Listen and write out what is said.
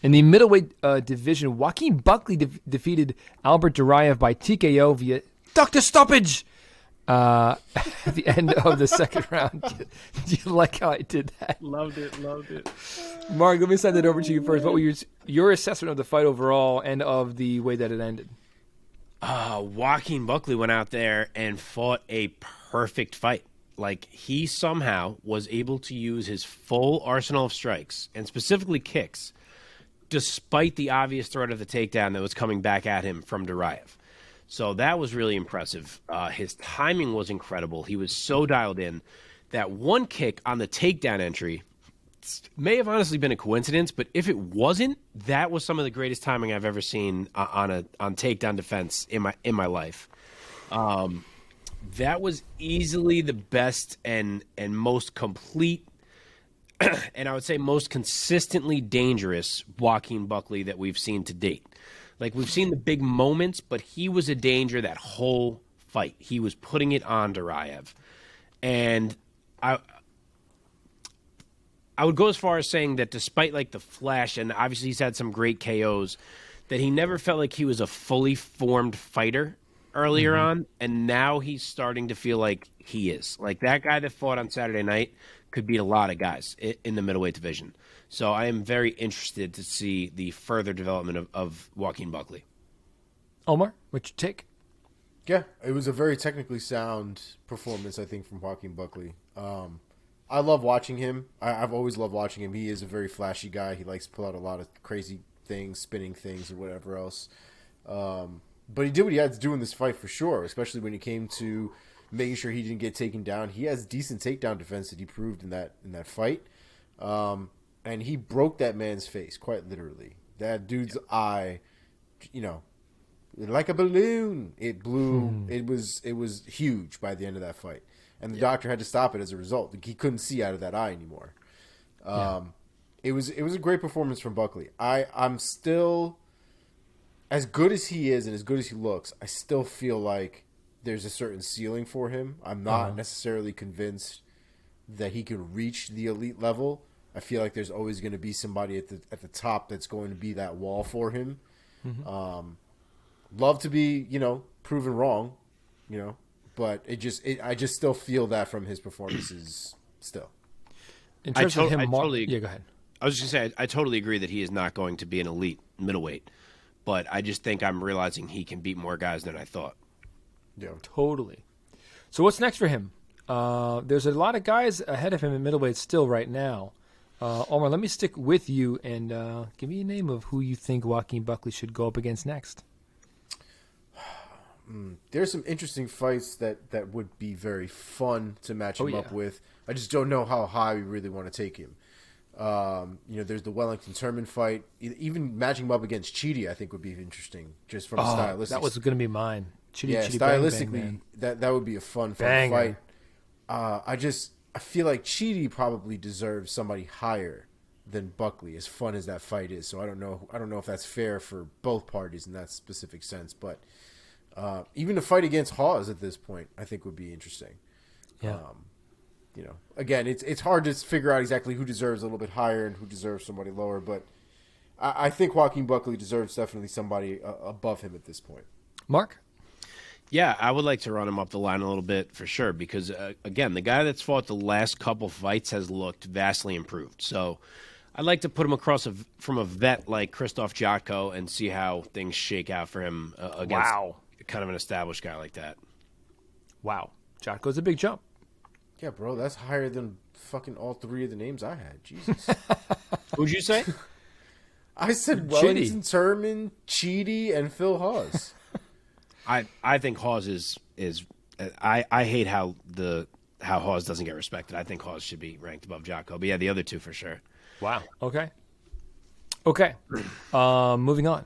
In the middleweight division, Joaquin Buckley defeated Albert Duraev by TKO via doctor stoppage at the end of the second round. Do you like how I did that? Loved it. Mark, let me send it over to you first. What were your assessment of the fight overall and of the way that it ended? Joaquin Buckley went out there and fought a perfect fight. Like, he somehow was able to use his full arsenal of strikes, and specifically kicks, despite the obvious threat of the takedown that was coming back at him from Duraev. So that was really impressive. His timing was incredible. He was so dialed in. That one kick on the takedown entry may have honestly been a coincidence, but if it wasn't, that was some of the greatest timing I've ever seen on takedown defense in my life. That was easily the best and most complete, and I would say most consistently dangerous Joaquin Buckley that we've seen to date. Like, we've seen the big moments, but he was a danger that whole fight. He was putting it on Duraev. And I would go as far as saying that despite, like, the flash, and obviously he's had some great KOs, that he never felt like he was a fully formed fighter earlier on, and now he's starting to feel like he is. Like, that guy that fought on Saturday night could beat a lot of guys in the middleweight division. So I am very interested to see the further development of Joaquin Buckley. Omar, what's your take? Yeah, it was a very technically sound performance, I think, from Joaquin Buckley. I love watching him. I've always loved watching him. He is a very flashy guy. He likes to pull out a lot of crazy things, spinning things, or whatever else. But he did what he had to do in this fight for sure, especially when it came to making sure he didn't get taken down. He has decent takedown defense that he proved in that fight. And he broke that man's face, quite literally. That dude's eye, like a balloon. It blew. It was huge by the end of that fight. And the doctor had to stop it as a result. He couldn't see out of that eye anymore. It was a great performance from Buckley. I'm still, as good as he is and as good as he looks, I still feel like there's a certain ceiling for him. I'm not necessarily convinced that he could reach the elite level. I feel like there's always going to be somebody at the top that's going to be that wall for him. Love to be, proven wrong, but I just still feel that from his performances still. In terms of him, totally, go ahead. I was just going to say, I totally agree that he is not going to be an elite middleweight, but I just think I'm realizing he can beat more guys than I thought. Yeah, Totally. So what's next for him? There's a lot of guys ahead of him in middleweight still right now. Omar, let me stick with you and give me a name of who you think Joaquin Buckley should go up against next. There's some interesting fights that would be very fun to match him up with. I just don't know how high we really want to take him. There's the Wellington Turman fight. Even matching him up against Chidi, I think, would be interesting, just from a stylistic. That was going to be mine. Chidi, stylistically, bang, that would be a fun fight. I feel like Chidi probably deserves somebody higher than Buckley, as fun as that fight is. So I don't know if that's fair for both parties in that specific sense. But even a fight against Hawes at this point, I think would be interesting. Yeah. Again, it's hard to figure out exactly who deserves a little bit higher and who deserves somebody lower. But I think Joaquin Buckley deserves definitely somebody above him at this point. Mark? Yeah, I would like to run him up the line a little bit for sure because, again, the guy that's fought the last couple fights has looked vastly improved. So I'd like to put him across from a vet like Krzysztof Jotko and see how things shake out for him against kind of an established guy like that. Wow. Jotko's a big jump. Yeah, bro, that's higher than fucking all three of the names I had. Jesus. Who'd you say? I said Wellington Turman, Chidi, and Phil Hawes. I think Hawes is I hate how Hawes doesn't get respected. I think Hawes should be ranked above Jocko. But yeah, the other two for sure. Wow. Okay. Moving on.